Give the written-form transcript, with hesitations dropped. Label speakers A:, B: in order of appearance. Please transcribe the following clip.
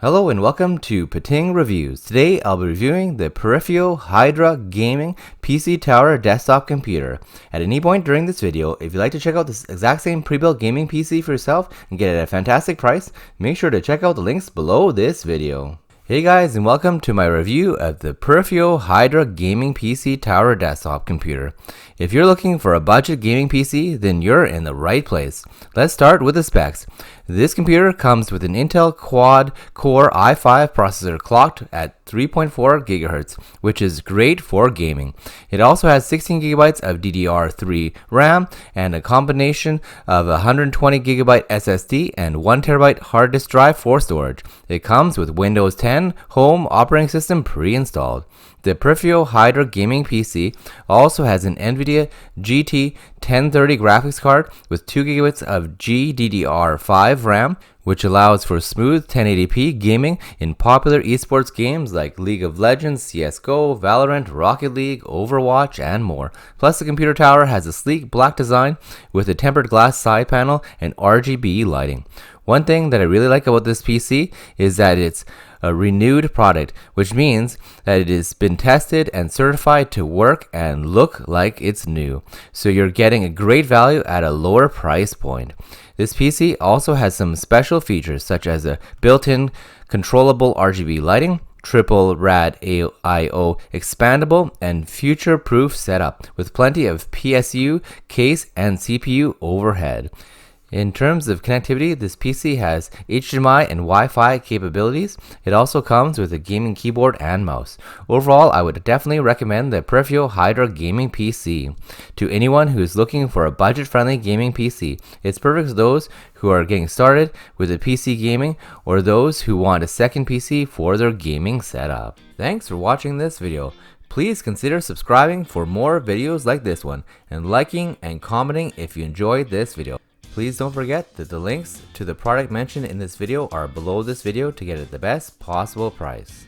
A: Hello and welcome to Pating Reviews. Today I'll be reviewing the Periphio Hydra Gaming PC Tower Desktop Computer. At any point during this video, if you'd like to check out this exact same pre-built gaming PC for yourself and get it at a fantastic price, make sure to check out the links below this video. Hey guys, and welcome to my review of the Periphio Hydra Gaming PC Tower Desktop Computer. If you're looking for a budget gaming PC, then you're in the right place. Let's start with the specs. This computer comes with an Intel quad-core i5 processor clocked at 3.4 GHz, which is great for gaming. It also has 16 GB of DDR3 RAM and a combination of 120 GB SSD and 1 TB hard disk drive for storage. It comes with Windows 10 Home operating system pre-installed. The Periphio Hydra Gaming PC also has an Nvidia GT 1030 graphics card with 2 GB of GDDR5 RAM, which allows for smooth 1080p gaming in popular eSports games like League of Legends, CSGO, Valorant, Rocket League, Overwatch, and more. Plus, the computer tower has a sleek black design with a tempered glass side panel and RGB lighting. One thing that I really like about this PC is that it's a renewed product, which means that it has been tested and certified to work and look like it's new. So you're getting a great value at a lower price point. This PC also has some special features such as a built-in controllable RGB lighting, triple Rad AIO expandable, and future-proof setup with plenty of PSU, case, and CPU overhead. In terms of connectivity, this PC has HDMI and Wi-Fi capabilities. It also comes with a gaming keyboard and mouse. Overall, I would definitely recommend the Periphio Hydra Gaming PC to anyone who is looking for a budget-friendly gaming PC. It's perfect for those who are getting started with a PC gaming or those who want a second PC for their gaming setup. Thanks for watching this video. Please consider subscribing for more videos like this one and liking and commenting if you enjoyed this video. Please don't forget that the links to the product mentioned in this video are below this video to get it at the best possible price.